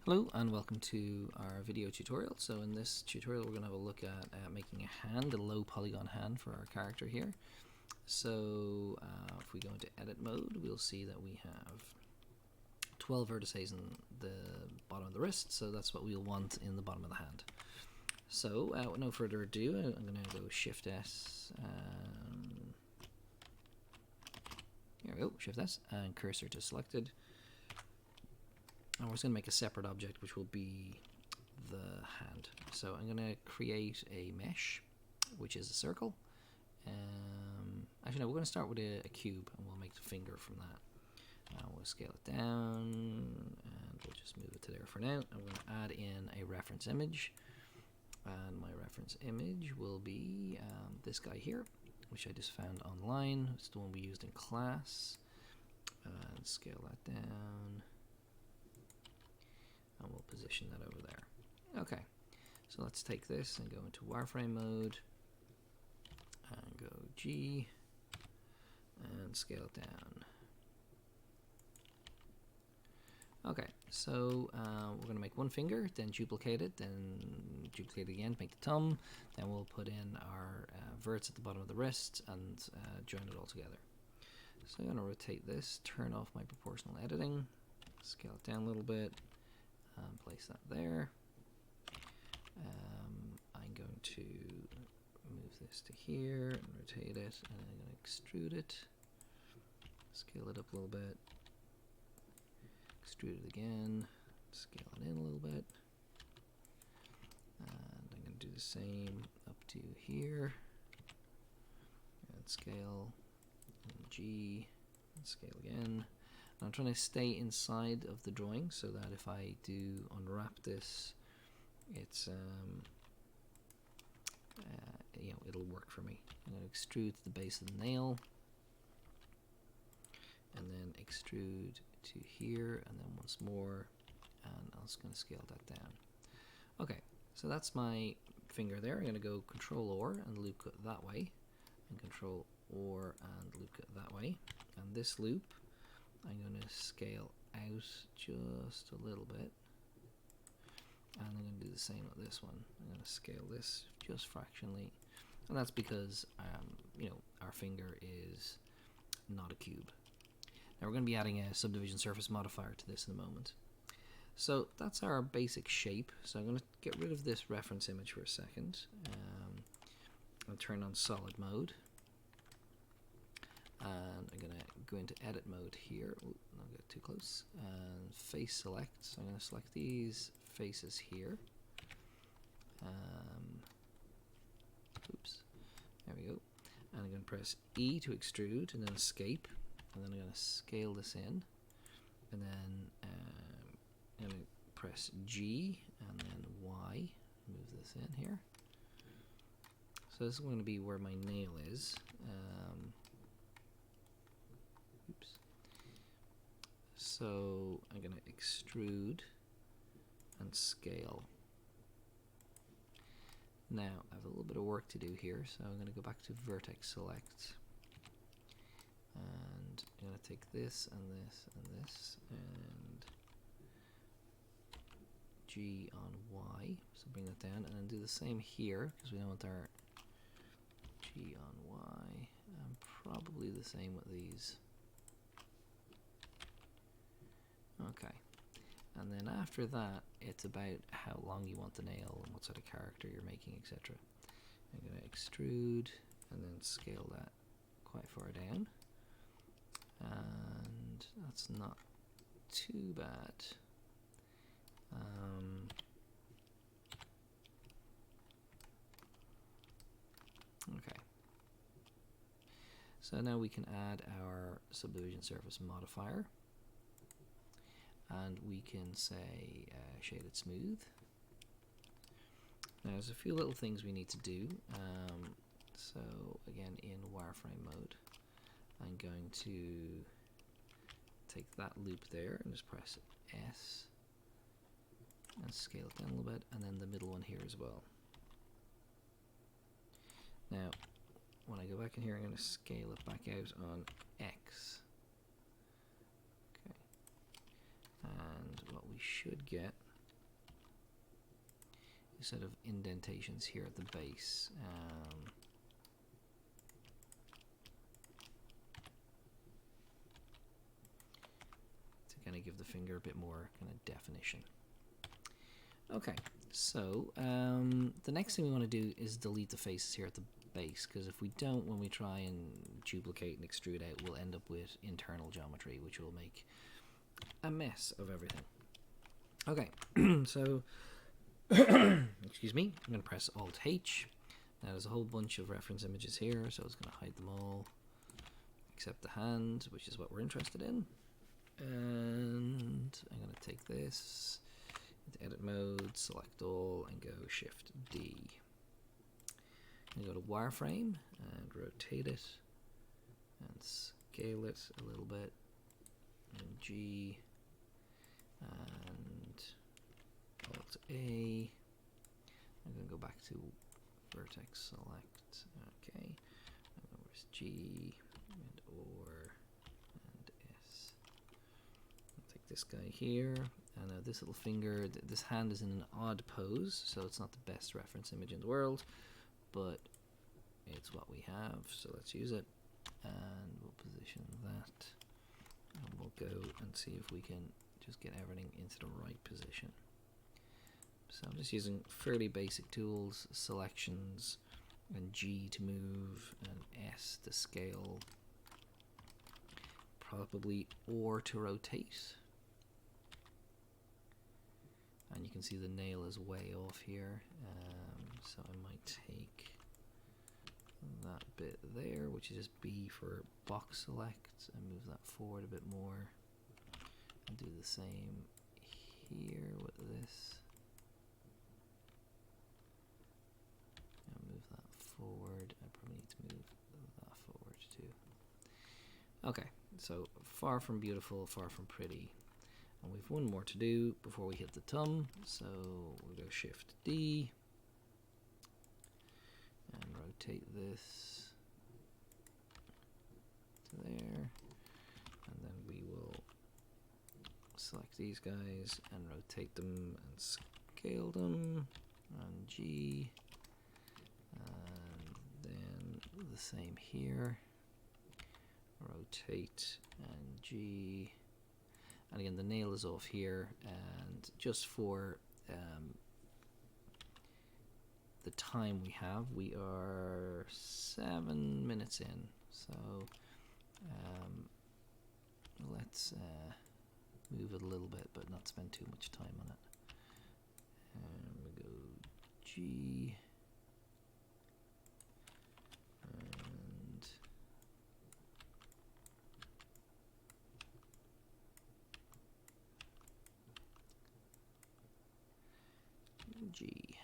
Hello and welcome to our video tutorial. So in this tutorial we're going to have a look at making a hand, a low polygon hand for our character here. So if we go into edit mode, we'll see that we have 12 vertices in the bottom of the wrist, so that's what we'll want in the bottom of the hand. So with no further ado, I'm going to go Shift S, here we go, Shift S and cursor to selected. And we're just going to make a separate object which will be the hand. So I'm going to create a mesh which is a circle. Actually no, we're going to start with a cube and we'll make the finger from that. We'll scale it down and we'll just move it to there for now. I'm going to add in a reference image, and my reference image will be this guy here, which I just found online. It's the one we used in class. And scale that down. And we'll position that over there. Okay, so let's take this and go into wireframe mode and go G and scale it down. Okay, so we're going to make one finger, then duplicate it, then duplicate it again to make the thumb. Then we'll put in our verts at the bottom of the wrist and join it all together. So I'm going to rotate this, turn off my proportional editing, scale it down a little bit. Place that there. I'm going to move this to here and rotate it, and I'm going to extrude it, scale it up a little bit, extrude it again, scale it in a little bit, and I'm going to do the same up to here, and scale, and G, and scale again. I'm trying to stay inside of the drawing so that if I do unwrap this, it's it'll work for me. I'm going to extrude to the base of the nail, and then extrude to here, and then once more, and I'm just going to scale that down. Okay, so that's my finger there. I'm going to go Control or and loop cut that way, and Control or and loop cut that way, and this loop I'm going to scale out just a little bit, and I'm going to do the same with this one. I'm going to scale this just fractionally, and that's because our finger is not a cube. Now we're going to be adding a subdivision surface modifier to this in a moment. So that's our basic shape. So I'm going to get rid of this reference image for a second and turn on solid mode. And I'm going to go into edit mode here. Ooh, not get too close. And face select. So I'm going to select these faces here. Oops. There we go. And I'm going to press E to extrude, and then escape. And then I'm going to scale this in. And then I'm going to press G and then Y. Move this in here. So this is going to be where my nail is. Oops. So I'm going to extrude and scale. Now I have a little bit of work to do here, so I'm going to go back to vertex select, and I'm going to take this and this and this and G on Y, so bring that down, and then do the same here because we want our G on Y, and probably the same with these. Okay, and then after that it's about how long you want the nail and what sort of character you're making, etc. I'm going to extrude and then scale that quite far down, and that's not too bad. Okay, so now we can add our subdivision surface modifier. And we can say shaded smooth. Now there's a few little things we need to do. So again, in wireframe mode, I'm going to take that loop there and just press S and scale it down a little bit, and then the middle one here as well. Now when I go back in here, I'm going to scale it back out on X. And what we should get sort of indentations here at the base. To kind of give the finger a bit more kind of definition. Okay, so the next thing we want to do is delete the faces here at the base, because if we don't, when we try and duplicate and extrude out, we'll end up with internal geometry, which will make a mess of everything. Okay, so excuse me, I'm going to press Alt H. Now there's a whole bunch of reference images here, so it's going to hide them all except the hand, which is what we're interested in. And I'm going to take this into edit mode, select all, and go Shift D. I'm going to go to wireframe and rotate it and scale it a little bit, and G and Alt A. I'm going to go back to vertex select. Okay, and where's G and OR and S. I'll take this guy here, and this little finger, this hand is in an odd pose, so it's not the best reference image in the world, but it's what we have, so let's use it. And we'll position that, and we'll go and see if we can just get everything into the right position. So I'm just using fairly basic tools, selections, and G to move, and S to scale, probably OR to rotate. And you can see the nail is way off here, so I might take that bit there, which is just B for box select, and move that forward a bit more, and do the same here with this, and move that forward. I probably need to move that forward too. Okay, so far from beautiful, far from pretty, and we've one more to do before we hit the thumb, so we'll go Shift D and rotate this to there, and then we will select these guys and rotate them and scale them, and G, and then the same here, rotate and G, and again the nail is off here, and just for the time we are 7 minutes in, so let's move it a little bit but not spend too much time on it. And we go G and G.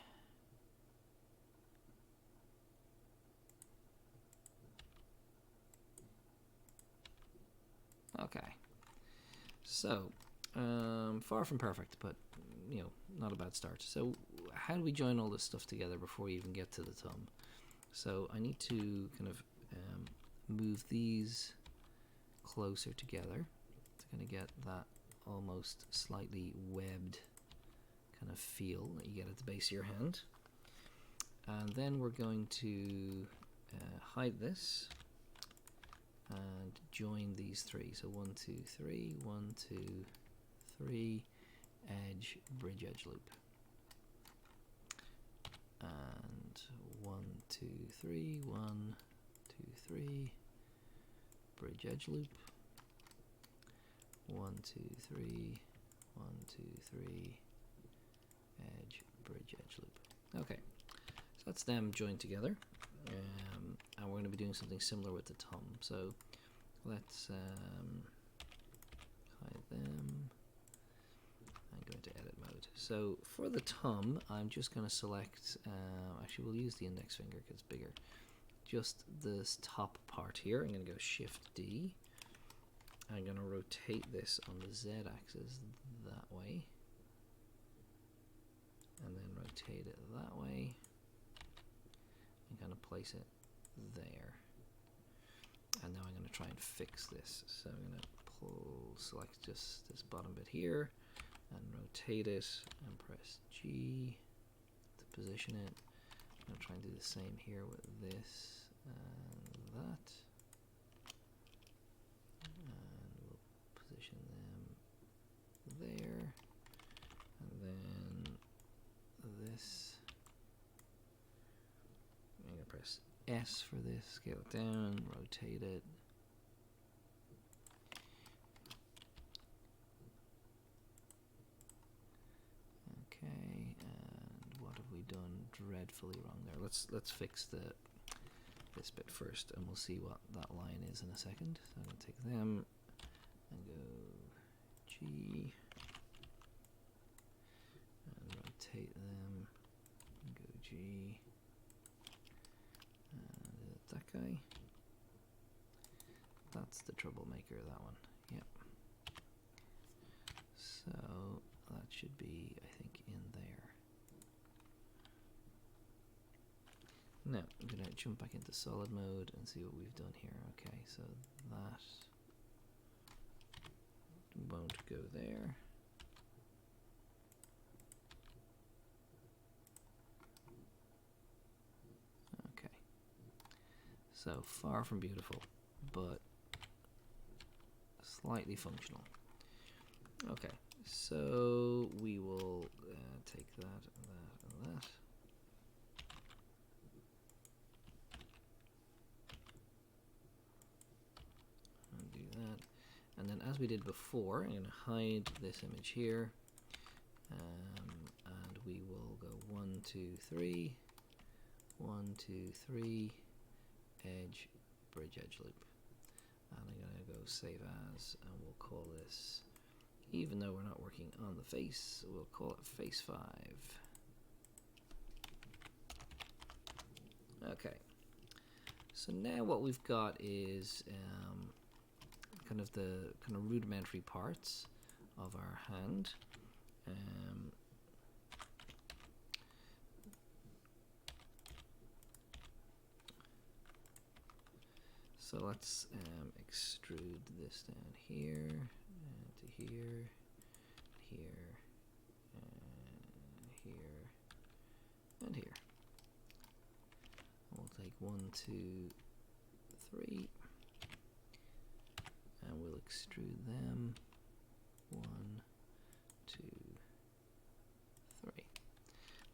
Okay, so far from perfect, but not a bad start. So how do we join all this stuff together before we even get to the thumb? So I need to kind of move these closer together to kind of get that almost slightly webbed kind of feel that you get at the base of your hand. And then we're going to hide this and join these three. So 1, 2, 3, 1, 2, 3, edge, bridge, edge, loop. And 1, 2, 3, 1, 2, 3, bridge, edge, loop. 1, 2, 3, 1, 2, 3, edge, bridge, edge, loop. Okay, so that's them joined together. And we're going to be doing something similar with the thumb. So let's hide them and go into edit mode. So for the thumb, I'm just going to select, actually we'll use the index finger because it's bigger, just this top part here. I'm going to go Shift D. I'm going to rotate this on the Z axis that way, and then rotate it that way, and kind of place it there. And now I'm going to try and fix this. So I'm going to select just this bottom bit here and rotate it and press G to position it. I'm going to try and do the same here with this and that. And we'll position them there. And then this. I'm going to press S for this, scale it down, rotate it. Okay, and what have we done dreadfully wrong there? Let's fix this bit first, and we'll see what that line is in a second. So I'm going to take them and go G, and rotate them, and go G, and that guy. That's the troublemaker, that one. Yep. So that should be, I think, in there. Now, I'm going to jump back into solid mode and see what we've done here. Okay, so that won't go there. Okay. So far from beautiful, but slightly functional. Okay, so we will take that and that and that. And do that. And then as we did before, I'm going to hide this image here. And we will go 1, 2, 3, 1, 2, 3, edge, bridge edge loop. And I'm going to go save as, and we'll call this, even though we're not working on the face, we'll call it face 5. Okay, so now what we've got is kind of rudimentary parts of our hand. So let's extrude this down here, to here, here, here, and here. We'll take 1, 2, 3, and we'll extrude them. 1, 2, 3.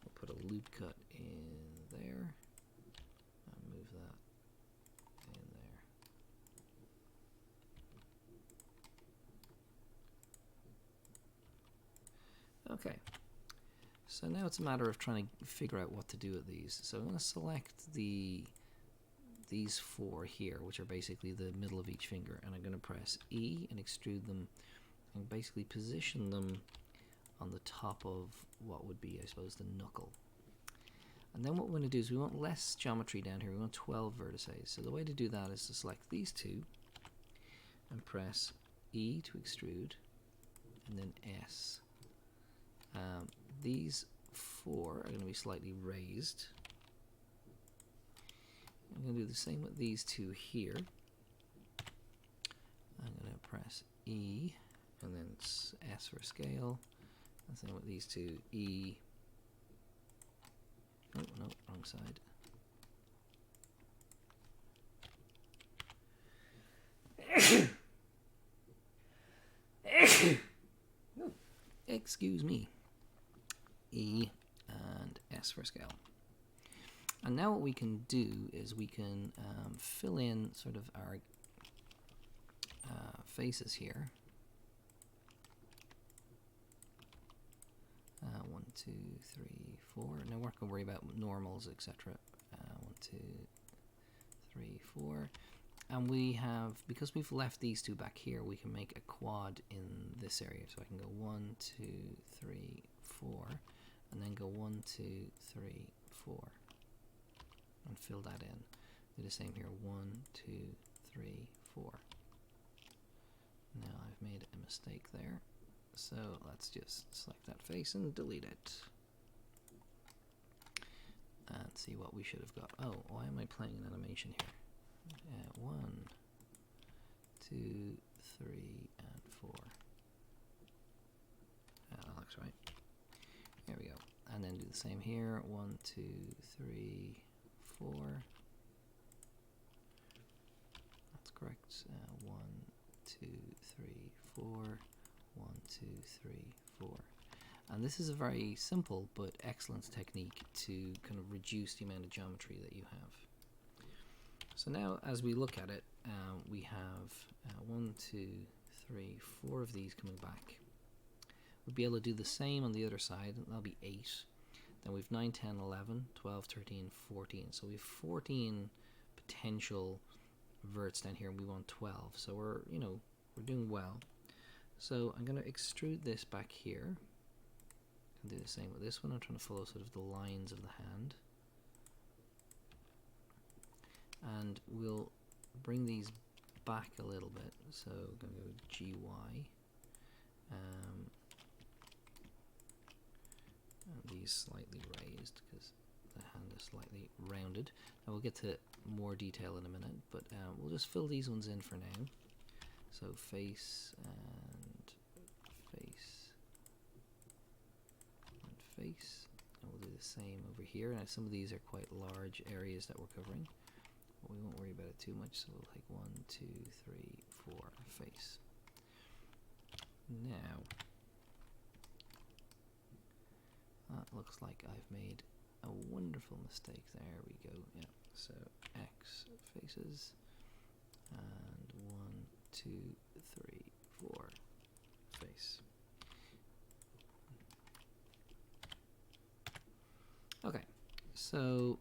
We'll put a loop cut in there, and move that in there. Okay, so now it's a matter of trying to figure out what to do with these. So I'm going to select these 4 here, which are basically the middle of each finger, and I'm going to press E and extrude them and basically position them on the top of what would be, I suppose, the knuckle. And then what we're going to do is we want less geometry down here. We want 12 vertices. So the way to do that is to select these 2 and press E to extrude, and then S. These 4 are going to be slightly raised. I'm going to do the same with these 2 here. I'm going to press E and then S for scale. And same with these 2, E. Oh, no, wrong side. Excuse me. E and S for scale. And now what we can do is we can fill in sort of our faces here. 1, 2, 3, 4. Now we're not going to worry about normals, etc. 1, 2, 3, 4. And we have, because we've left these 2 back here, we can make a quad in this area. So I can go 1, 2, 3, 4, and then go 1, 2, 3, 4, and fill that in. Do the same here. 1, 2, 3, 4. Now I've made a mistake there. So let's just select that face and delete it. And see what we should have got. Oh, why am I playing an animation here? 1, 2, 3, and 4. That looks right. There we go. And then do the same here. 1, 2, 3, 4. That's correct. 1, 2, 3, 4. 1, 2, 3, 4. And this is a very simple but excellent technique to kind of reduce the amount of geometry that you have. So now as we look at it, we have 1, 2, 3, 4 of these coming back. We'll be able to do the same on the other side, and that'll be 8. Then we've 9, 10, 11, 12, 13, 14. So we have 14 potential verts down here, and we want 12. So we're doing well. So I'm going to extrude this back here. And do the same with this one. I'm trying to follow sort of the lines of the hand. And we'll bring these back a little bit. So I'm going to go GY. And these slightly raised because the hand is slightly rounded. And we'll get to more detail in a minute, but we'll just fill these ones in for now. So face and face and face. And we'll do the same over here. Now some of these are quite large areas that we're covering. But we won't worry about it too much, so we'll take 1, 2, 3, 4, face. Now, that looks like I've made a wonderful mistake. There we go. Yeah. So X faces, and 1, 2, 3, 4 face. Okay, so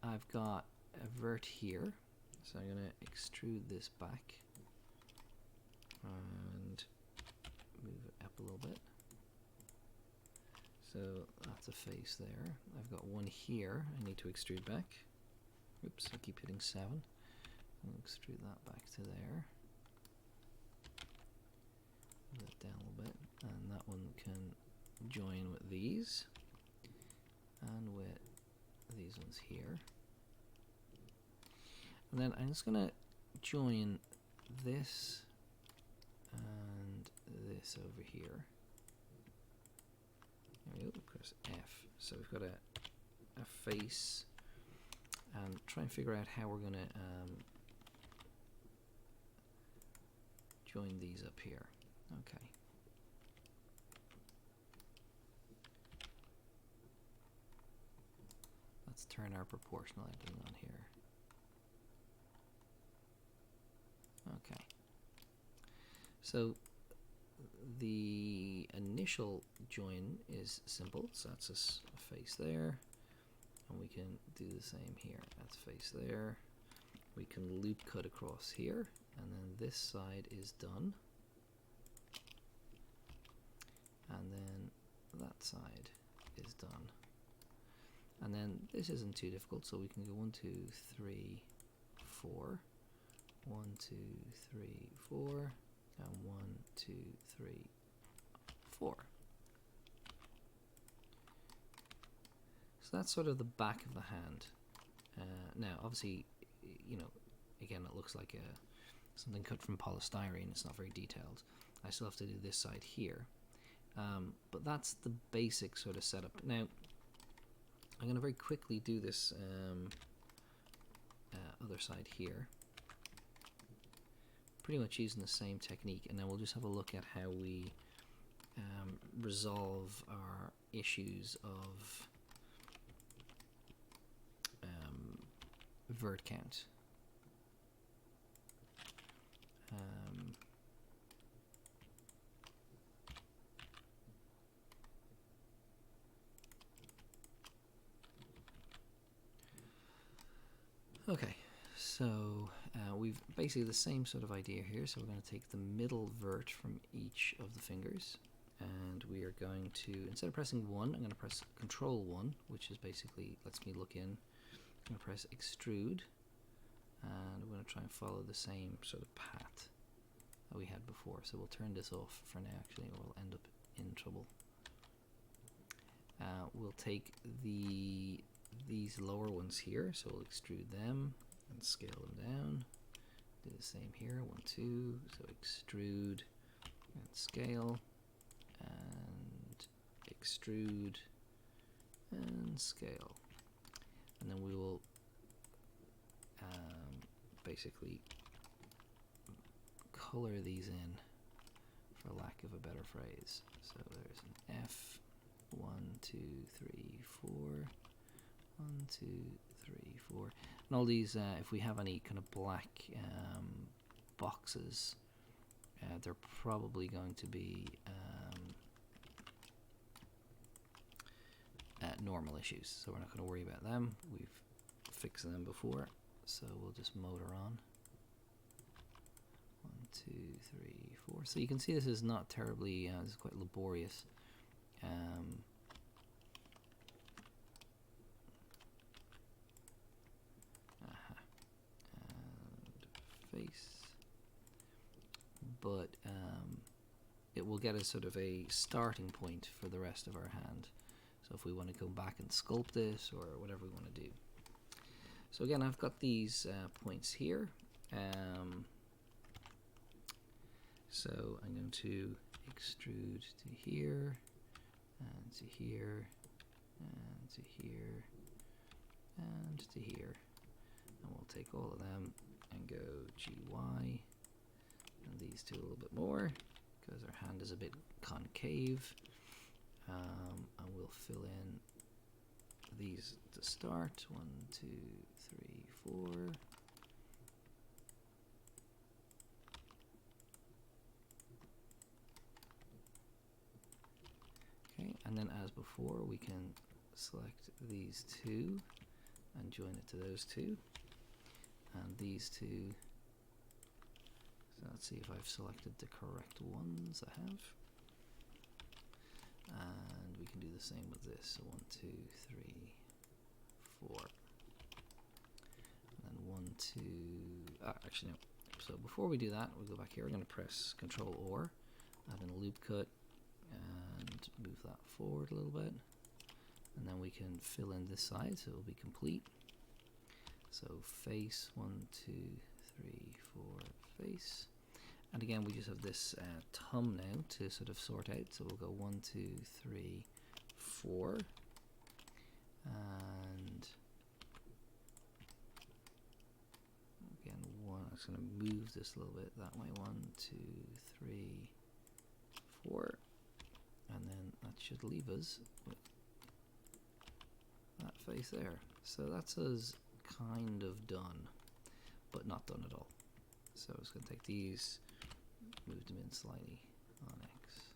I've got a vert here, so I'm going to extrude this back and move it up a little bit. So that's a face there. I've got one here I need to extrude back. Oops, I keep hitting 7. I'll extrude that back to there. Move it down a little bit, and that one can join with these and with these ones here. And then I'm just going to join this and this over here. There we go, press F. So we've got a face, and try and figure out how we're going to join these up here. Okay. Let's turn our proportional editing on here. Okay. So the initial join is simple, so that's a face there, and we can do the same here. That's face there. We can loop cut across here, and then this side is done, and then that side is done, and then this isn't too difficult, so we can go 1, 2, 3, 4. 1, 2, 3, 4, and 1, 2, 3, 4. So that's sort of the back of the hand. Now, obviously, again, it looks like something cut from polystyrene. It's not very detailed. I still have to do this side here. But that's the basic sort of setup. Now, I'm going to very quickly do this other side here. Pretty much using the same technique, and then we'll just have a look at how we resolve our issues of vert count. Okay, so we've basically the same sort of idea here. So we're going to take the middle vert from each of the fingers, and we are going to, instead of pressing 1, I'm going to press Control 1, which is basically lets me look in. I'm going to press Extrude, and we're going to try and follow the same sort of path that we had before. So we'll turn this off for now, actually, or we'll end up in trouble. We'll take these lower ones here, so we'll extrude them and scale them down. Do the same here, 1, 2, so extrude and scale and extrude and scale. And then we will basically color these in, for lack of a better phrase. So there's an F, 1, 2, 3, 4, 1, 2, 3, 4. And all these, if we have any kind of black boxes, they're probably going to be normal issues, so we're not going to worry about them. We've fixed them before, so we'll just motor on. 1, 2, 3, 4. So you can see this is not terribly, this is quite laborious. And face, but it will get us sort of a starting point for the rest of our hand. So if we want to go back and sculpt this or whatever we want to do. So again, I've got these points here. So I'm going to extrude to here, and to here, and to here, and to here. And we'll take all of them and go GY, and these two a little bit more, because our hand is a bit concave. And we'll fill in these to start. 1, 2, 3, 4. Okay, and then as before, we can select these two and join it to those two, and these two. So let's see if I've selected the correct ones. I have. And we can do the same with this. So 1, 2, 3, 4. And then 1, 2. Actually, no. So before we do that, we'll go back here. We're going to press Control or, add in a loop cut, and move that forward a little bit. And then we can fill in this side so it'll be complete. So face 1, 2, 3, 4, face. And again, we just have this thumb now to sort of sort out. So we'll go 1, 2, 3, 4. And again, I'm just going to move this a little bit that way. 1, 2, 3, 4. And then that should leave us with that face there. So that's us kind of done, but not done at all. So I'm just going to take these, move them in slightly on X.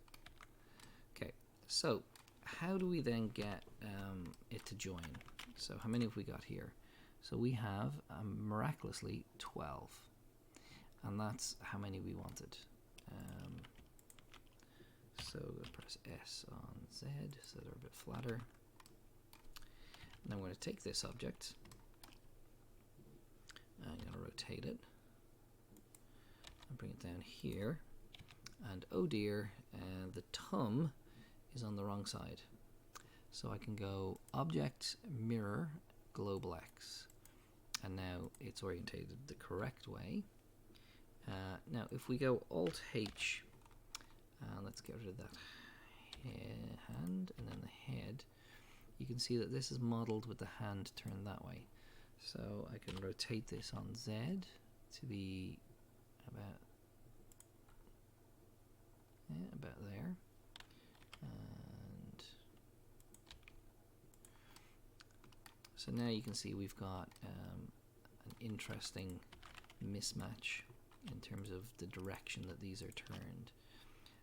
Okay, so how do we then get it to join? So how many have we got here? So we have miraculously 12, and that's how many we wanted. So we're going to press S on Z so they're a bit flatter. And then we're going to take this object, I'm going to rotate it, and bring it down here, and oh dear, the thumb is on the wrong side. So I can go Object, Mirror, Global X, and now it's orientated the correct way. Now if we go Alt H, let's get rid of that hand, and then the head, you can see that this is modeled with the hand turned that way. So I can rotate this on Z to be about there, and so now you can see we've got an interesting mismatch in terms of the direction that these are turned.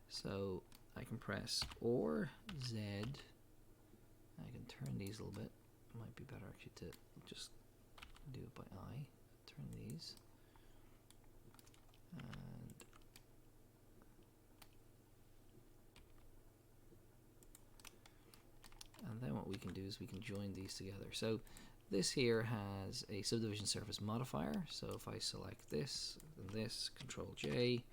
So I can press or Z, I can turn these a little bit. It might be better actually to just do it by eye. Turn these, and then what we can do is we can join these together. So this here has a subdivision surface modifier. So if I select this and this, Control J,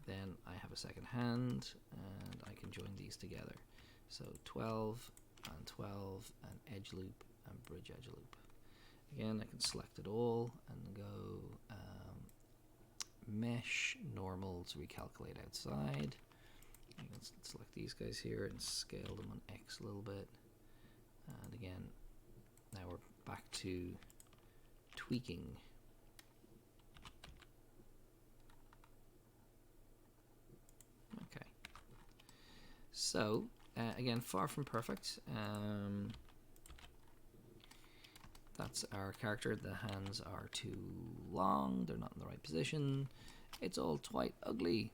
then I have a second hand, and I can join these together. So 12 and 12 and edge loop and bridge edge loop. Again, I can select it all and go mesh normals, recalculate outside. I can select these guys here and scale them on X a little bit, And again, now we're back to tweaking. Okay. So, again, far from perfect. That's our character. The hands are too long. They're not in the right position. It's all quite ugly,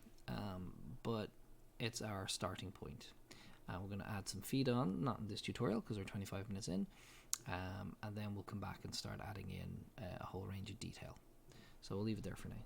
but it's our starting point. We're going to add some feed on, not in this tutorial because we're 25 minutes in, and then we'll come back and start adding in a whole range of detail. So we'll leave it there for now.